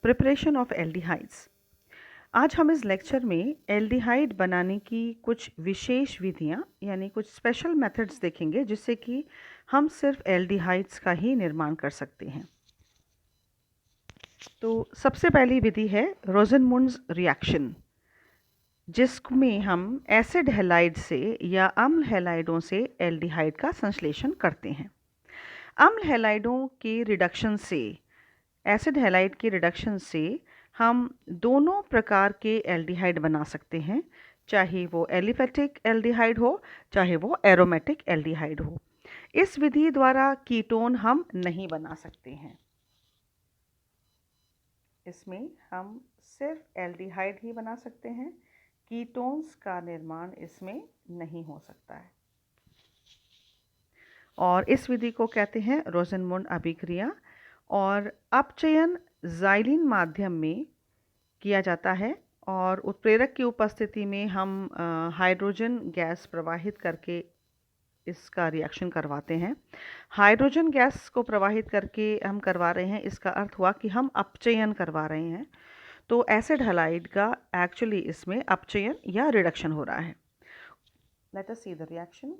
Preparation of aldehydes. आज हम इस लेक्चर में एल्डिहाइड बनाने की कुछ विशेष विधियां यानी कुछ स्पेशल मेथड्स देखेंगे जिससे कि हम सिर्फ एल्डिहाइड्स का ही निर्माण कर सकते हैं। तो सबसे पहली विधि है रोज़नमुंड्स रिएक्शन, जिसमें हम एसिड हैलाइड से या अम्ल हैलाइडों से एल्डिहाइड का संश्लेषण करते हैं। अम्ल हैलाइडों के रिडक्शन से, एसिड हैलाइड के रिडक्शन से हम दोनों प्रकार के एल्डिहाइड बना सकते हैं, चाहे वो एलिफेटिक एल्डिहाइड हो चाहे वो एरोमेटिक एल्डिहाइड हो। इस विधि द्वारा कीटोन हम नहीं बना सकते हैं। इसमें हम सिर्फ एल्डिहाइड ही बना सकते हैं, कीटोन्स का निर्माण इसमें नहीं हो सकता है। और इस विधि को कहते हैं रोज़नमुंड अभिक्रिया। और अपचयन ज़ाइलिन माध्यम में किया जाता है और उत्प्रेरक की उपस्थिति में हम हाइड्रोजन गैस प्रवाहित करके इसका रिएक्शन करवाते हैं। हाइड्रोजन गैस को प्रवाहित करके हम करवा रहे हैं, इसका अर्थ हुआ कि हम अपचयन करवा रहे हैं। तो एसिड हैलाइड का एक्चुअली इसमें अपचयन या रिडक्शन हो रहा है। Let us see the reaction.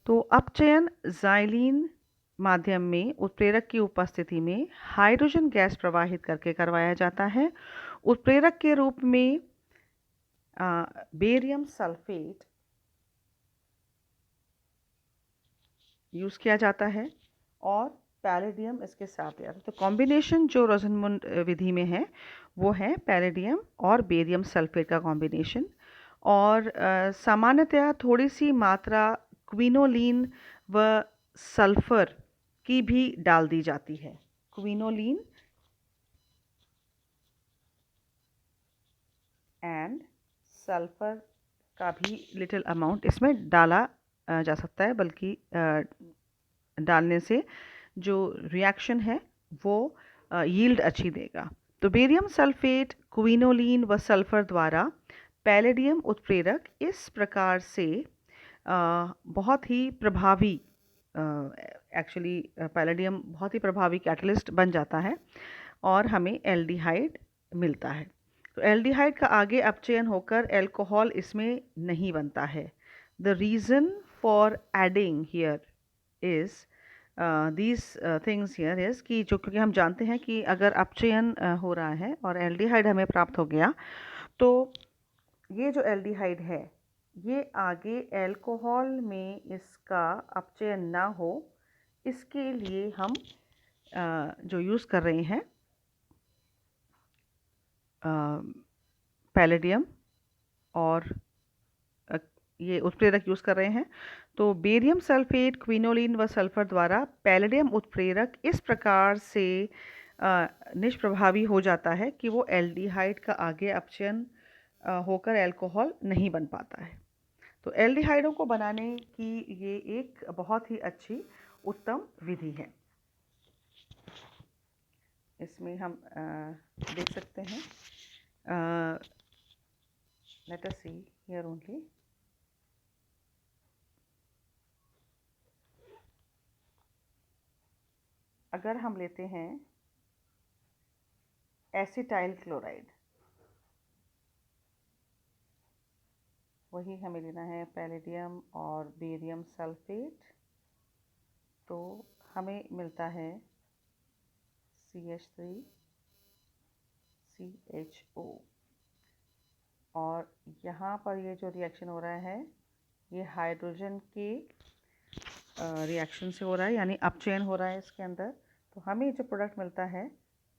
तो अपचयन ज़ाइलिन माध्यम में उत्प्रेरक की उपस्थिति में हाइड्रोजन गैस प्रवाहित करके करवाया जाता है। उत्प्रेरक के रूप में बेरियम सल्फेट यूज़ किया जाता है और पैलेडियम इसके साथ दिया जाता है। तो कॉम्बिनेशन जो रोज़नमुंड विधि में है वो है पैलेडियम और बेरियम सल्फेट का कॉम्बिनेशन। और सामान्यतया थोड़ी सी मात्रा क्विनोलिन व सल्फ़र की भी डाल दी जाती है। क्विनोलिन एंड सल्फ़र का भी लिटिल अमाउंट इसमें डाला जा सकता है, बल्कि डालने से जो रिएक्शन है वो यील्ड अच्छी देगा। तो बेरियम सल्फेट, क्विनोलिन व सल्फ़र द्वारा पैलेडियम उत्प्रेरक इस प्रकार से बहुत ही प्रभावी, एक्चुअली पैलेडियम बहुत ही प्रभावी कैटलिस्ट बन जाता है और हमें एल्डिहाइड मिलता है। तो एल्डिहाइड का आगे अपचयन होकर एल्कोहल इसमें नहीं बनता है। The reason for adding here is these things here is कि जो, क्योंकि हम जानते हैं कि अगर अपचयन हो रहा है और एल्डिहाइड हमें प्राप्त हो गया तो ये जो एल्डिहाइड है ये आगे एल्कोहल में इसका अपचयन ना हो, इसके लिए हम जो यूज़ कर रहे हैं पैलेडियम और ये उत्प्रेरक यूज़ कर रहे हैं। तो बेरियम सल्फेट, क्विनोलिन व सल्फ़र द्वारा पैलेडियम उत्प्रेरक इस प्रकार से निष्प्रभावी हो जाता है कि वो एल्डिहाइड का आगे अपचयन होकर एल्कोहल नहीं बन पाता है। तो एल्डिहाइडों को बनाने की ये एक बहुत ही अच्छी उत्तम विधि है। इसमें हम देख सकते हैं, let us see here only. अगर हम लेते हैं एसिटाइल क्लोराइड, वही हमें लेना है पैलेडियम और बेरियम सल्फेट, तो हमें मिलता है CH3CHO। और यहाँ पर ये जो रिएक्शन हो रहा है ये हाइड्रोजन के रिएक्शन से हो रहा है, यानी अपचयन हो रहा है इसके अंदर। तो हमें जो प्रोडक्ट मिलता है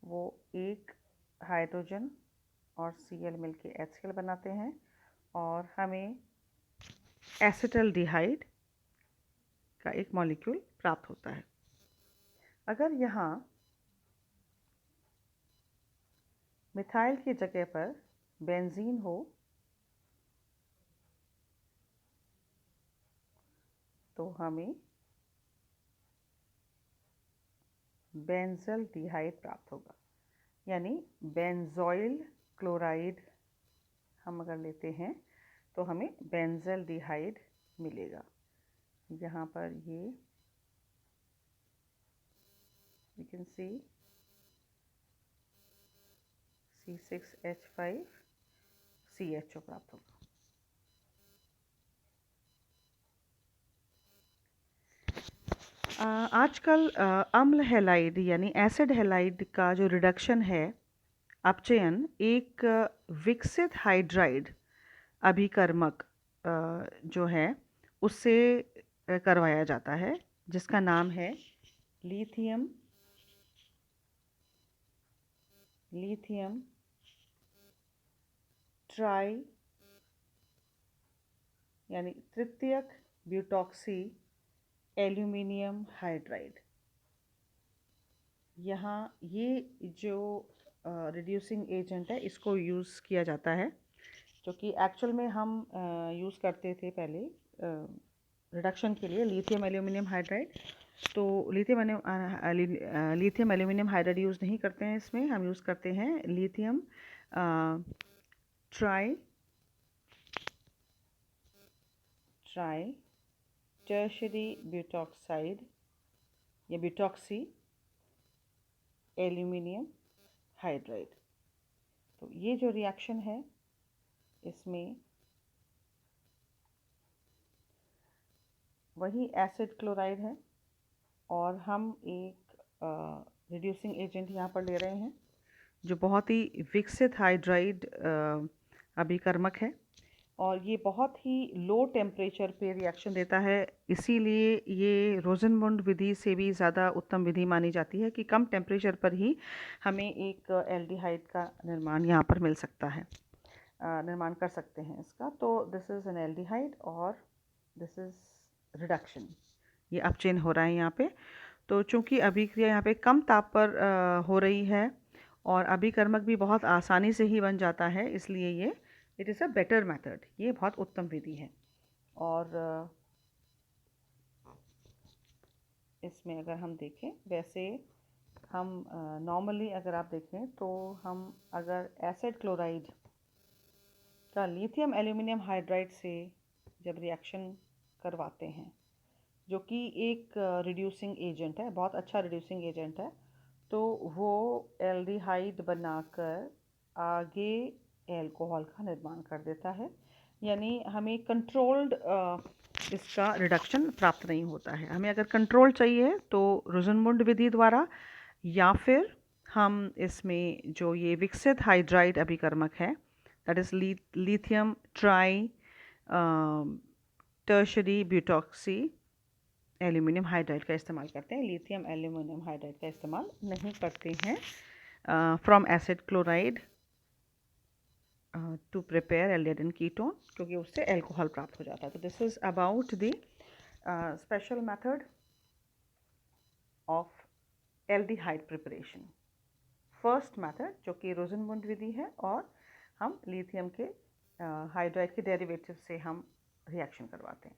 वो एक हाइड्रोजन और Cl मिलके HCl बनाते हैं और हमें एसिटल्डिहाइड का एक मॉलिक्यूल प्राप्त होता है। अगर यहाँ मिथाइल की जगह पर बेंजीन हो तो हमें बेंजल्डिहाइड प्राप्त होगा, यानी बेंजोइल क्लोराइड हम अगर लेते हैं तो हमें बेंजल्डिहाइड मिलेगा। यहाँ पर ये यू कैन सी C6H5CHO प्राप्त होगा। आजकल अम्ल हैलाइड यानी एसिड हैलाइड का जो रिडक्शन है, अपचयन, एक विकसित हाइड्राइड अभिकर्मक जो है उससे करवाया जाता है, जिसका नाम है लिथियम ट्राई यानी तृतीयक ब्यूटॉक्सी एल्यूमिनियम हाइड्राइड। यहाँ ये जो रिड्यूसिंग एजेंट है इसको यूज़ किया जाता है, जो कि एक्चुअल में हम यूज़ करते थे पहले रिडक्शन के लिए लिथियम एल्यूमिनियम हाइड्राइड। तो लिथियम एल्यूमिनियम हाइड्राइड यूज़ नहीं करते हैं इसमें, हम यूज़ करते हैं लिथियम ट्राई टर्शरी ब्यूटॉक्साइड या ब्यूटॉक्सी एल्यूमिनियम हाइड्राइड। तो ये जो रिएक्शन है इसमें वही एसिड क्लोराइड है और हम एक रिड्यूसिंग एजेंट यहाँ पर ले रहे हैं जो बहुत ही विकसित हाइड्राइड अभिकर्मक है, और ये बहुत ही लो टेम्परेचर पे रिएक्शन देता है। इसीलिए ये रोज़नमुंड विधि से भी ज़्यादा उत्तम विधि मानी जाती है कि कम टेम्परेचर पर ही हमें एक एल्डिहाइड का निर्माण यहाँ पर मिल सकता है, निर्माण कर सकते हैं इसका। तो दिस इज़ एन एल्डिहाइड और दिस इज़ रिडक्शन, ये अपचयन हो रहा है यहाँ पे। तो चूँकि अभिक्रिया यहाँ पे कम ताप पर हो रही है और अभिकर्मक भी बहुत आसानी से ही बन जाता है, इसलिए ये it is a better method, ये बहुत उत्तम विधि है। और इसमें अगर हम देखें, वैसे हम नॉर्मली अगर आप देखें तो हम अगर एसिड क्लोराइड का लिथियम एल्यूमिनियम हाइड्राइड से जब रिएक्शन करवाते हैं, जो कि एक रिड्यूसिंग एजेंट है, बहुत अच्छा रिड्यूसिंग एजेंट है, तो वो एल्डिहाइड बनाकर आगे एल्कोहल का निर्माण कर देता है। यानी हमें कंट्रोल्ड इसका रिडक्शन प्राप्त नहीं होता है। हमें अगर कंट्रोल चाहिए तो रोज़नमुंड विधि द्वारा, या फिर हम इसमें जो ये विकसित हाइड्राइड अभिकर्मक है, that is lithium tri tertiary butoxy aluminium hydride का इस्तेमाल करते हैं। लिथियम एल्यूमिनियम हाइड्राइड का इस्तेमाल नहीं करते हैं from acid chloride to prepare aldehyde ketone, क्योंकि उससे एल्कोहल प्राप्त हो जाता है। तो this is about the special method of aldehyde preparation. First method जो कि रोज़नमुंड विधि है, और हम लिथियम के हाइड्राइड के डेरिवेटिव से हम रिएक्शन करवाते हैं।